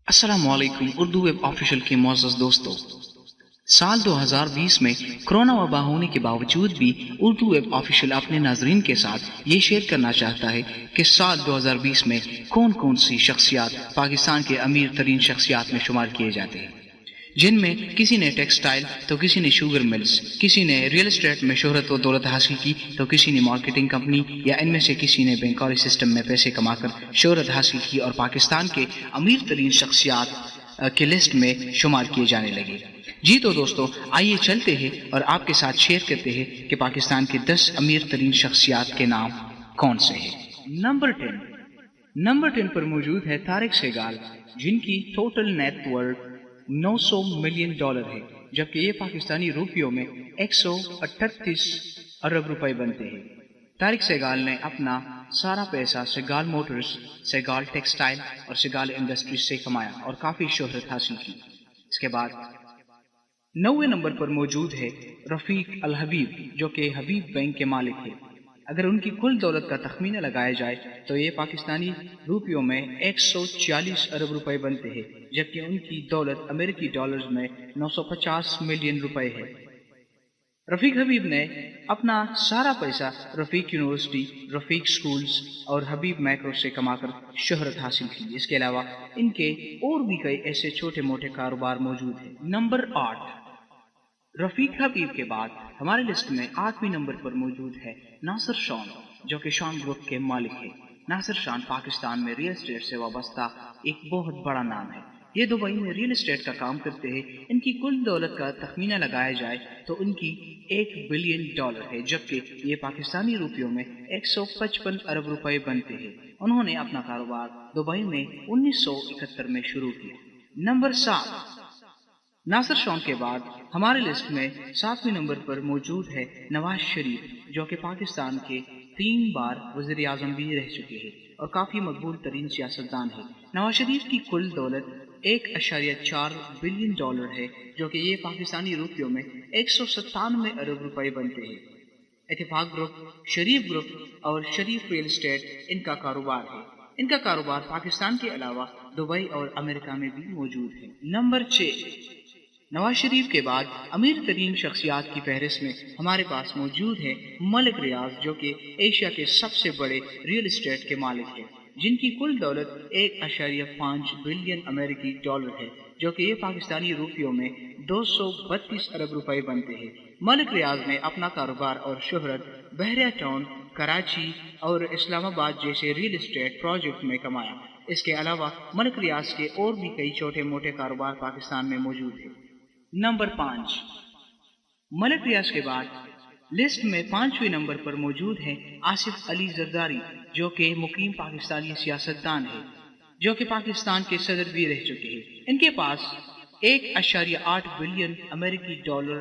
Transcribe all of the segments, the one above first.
अस्सलाम वालेकुम Urdu web official के मुअज़्ज़ज़ दोस्तों, साल 2020 में कोरोना वबा होने के बावजूद भी उर्दू वेब ऑफिशियल अपने नाजरीन के साथ ये शेयर करना चाहता है कि साल 2020 में कौन कौन सी शख्सियात पाकिस्तान के अमीर तरीन शख्सियात में शुमार किए जाते हैं, जिनमें किसी ने टेक्सटाइल तो किसी ने शुगर मिल्स, किसी ने रियल एस्टेट में शोहरत व दौलत हासिल की तो किसी ने मार्केटिंग कंपनी या इनमें से किसी ने बैंकरी सिस्टम में पैसे कमाकर शोहरत हासिल की और पाकिस्तान के अमीर तरीन शख्सियात के लिस्ट में शुमार किए जाने लगे। जी तो दोस्तों, आइए चलते हैं और आपके साथ शेयर करते हैं कि पाकिस्तान के 10 अमीर तरीन शख्सियात के नाम कौन से हैं। नंबर 10 पर मौजूद है तारिक सेगाल, जिनकी टोटल नेटवर्थ $900 मिलियन है, जबकि ये पाकिस्तानी रुपयों में 138 अरब रुपए बनते हैं। तारिक सेगाल ने अपना सारा पैसा सेगाल मोटर्स, सेगाल टेक्सटाइल और सेगाल इंडस्ट्रीज से कमाया और काफी शोहरत हासिल की। इसके बाद 9वें नंबर पर मौजूद है रफीक अल हबीब, जो कि हबीब बैंक के मालिक है। अगर उनकी कुल दौलत का तखमीना लगाया जाए तो ये पाकिस्तानी रुपयों में 140 अरब रुपए बनते हैं, जबकि उनकी दौलत अमेरिकी डॉलर्स में 950 मिलियन रुपए है। रफीक हबीब ने अपना सारा पैसा रफीक यूनिवर्सिटी, रफीक स्कूल्स और हबीब मैक्रो से कमाकर शोहरत हासिल की। इसके अलावा इनके और भी कई ऐसे छोटे मोटे कारोबार मौजूद हैं। नंबर 8, रफीक हबीब के बाद हमारी लिस्ट में 8वें नंबर पर मौजूद है नासिर शॉन, जो कि शॉन ग्रुप के मालिक है। नासिर शॉन पाकिस्तान में रियल एस्टेट से वाबस्ता एक बहुत बड़ा नाम है। ये दुबई में रियल एस्टेट का काम करते हैं। इनकी कुल दौलत का तखमीना लगाया जाए तो उनकी $1 बिलियन है, जबकि ये पाकिस्तानी रुपयों में 155 अरब रुपए बनते हैं। उन्होंने अपना कारोबार दुबई में 1971 में शुरू किया। नंबर 7, नासिर शॉन के बाद हमारी लिस्ट में 7वें नंबर पर मौजूद है नवाज शरीफ, जो कि पाकिस्तान के 3 बार वज़ीर आज़म भी रह चुके हैं और काफ़ी मकबूल तरीन सियासतदान है। नवाज शरीफ की कुल दौलत $1.4 बिलियन है, जो कि ये पाकिस्तानी रुपयों में 197 अरब रुपए बनते हैं। इत्तेफाक ग्रुप, शरीफ ग्रुप और शरीफ रियल एस्टेट इनका कारोबार है। इनका कारोबार पाकिस्तान के अलावा दुबई और अमेरिका में भी मौजूद है। नंबर 6, नवाज शरीफ के बाद अमीर तरीन शख्सियात की फहरिस्त में हमारे पास मौजूद है मलिक रियाज, जो कि एशिया के सबसे बड़े रियल एस्टेट के मालिक है, जिनकी कुल दौलत 1.5 बिलियन अमेरिकी डॉलर है, जो कि ये पाकिस्तानी रुपयों में 232 अरब रुपए बनते हैं। मलिक रियाज ने अपना कारोबार और शोहरत बहरिया टाउन, कराची और इस्लामाबाद जैसे रियल एस्टेट प्रोजेक्ट में कमाया। इसके अलावा मलिक रियाज के और भी कई छोटे मोटे कारोबार पाकिस्तान में मौजूद है। नंबर 5, मलिक रियाज के बाद लिस्ट में 5वें नंबर पर मौजूद है आसिफ अली जरदारी, जो कि मुकीम पाकिस्तानी सियासतदान है, जो कि पाकिस्तान के सदर भी रह चुके हैं। इनके पास 1.8 बिलियन अमेरिकी डॉलर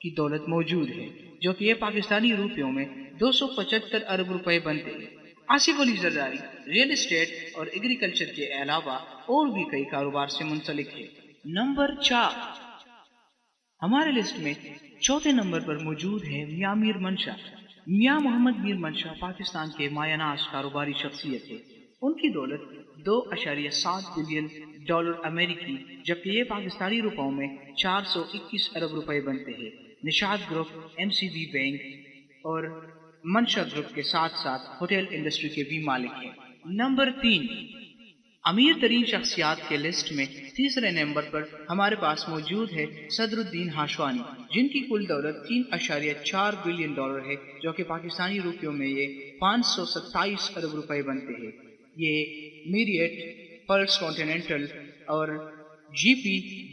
की दौलत मौजूद है, जो कि ये पाकिस्तानी रुपयों में 275 अरब रुपए बनते हैं। आसिफ अली जरदारी रियल एस्टेट और एग्रीकल्चर के अलावा और भी कई कारोबार से मुंसलिक है। नंबर 4, हमारे लिस्ट में 4थे नंबर पर मौजूद है मियां मीर मंशा। मियां मोहम्मद मीर मंशा पाकिस्तान के मायानाज कारोबारी शख्सियत है। उनकी दौलत $2.7 बिलियन अमेरिकी, जबकि ये पाकिस्तानी रुपयों में 421 अरब रुपए बनते हैं। निशाद ग्रुप, MCB बैंक और मंशा ग्रुप के साथ साथ होटल इंडस्ट्री के भी मालिक हैं। नंबर 3, अमीर तरीन शख्सियात के लिस्ट में 3रे नंबर पर हमारे पास मौजूद है सदरुद्दीन हाशवानी, जिनकी कुल दौलत $3.4 बिलियन है, जो कि पाकिस्तानी रुपयों में ये 527 अरब रुपए बनते हैं। ये मीरियट, पल्स कॉन्टिनेंटल और GP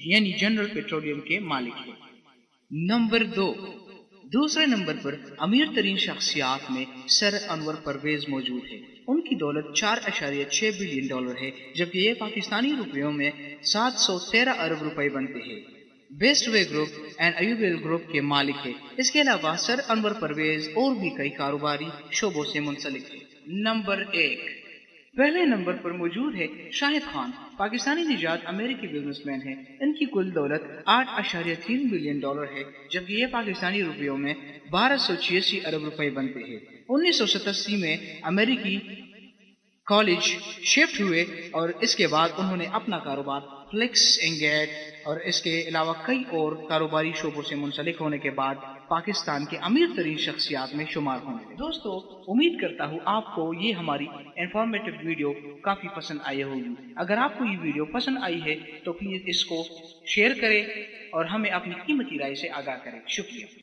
यानी जनरल पेट्रोलियम के मालिक हैं। नंबर 2, दूसरे नंबर पर अमीर तरीन शख्सियात में सर अनवर परवेज मौजूद है। उनकी दौलत $4.6 बिलियन है, जबकि ये पाकिस्तानी रुपयों में 713 अरब रुपए बनते हैं। बेस्ट वे ग्रुप एंड अयूबेल ग्रुप के मालिक है। इसके अलावा सर अनवर परवेज और भी कई कारोबारी शोबों से मुंसलिक है। नंबर 1, पहले नंबर पर मौजूद है शाहिद खान, पाकिस्तानी निजात अमेरिकी बिजनेसमैन है। इनकी कुल दौलत $8.3 बिलियन है, जबकि ये पाकिस्तानी रुपयों में 1286 अरब रुपए बनते हैं। 1987 में अमेरिकी کالج شفٹ ہوئے اور اس کے بعد انہوں نے اپنا کاروبار فلیکس انگیٹ اور اس کے علاوہ کئی اور کاروباری شعبوں سے منسلک ہونے کے بعد پاکستان کے امیر ترین شخصیات میں شمار ہونے لگے۔ دوستو، امید کرتا ہوں آپ کو یہ ہماری انفارمیٹو ویڈیو کافی پسند آئی ہوگی۔ اگر آپ کو یہ ویڈیو پسند آئی ہے تو پلیز اس کو شیئر کریں اور ہمیں اپنی قیمتی رائے سے آگاہ کریں۔ شکریہ۔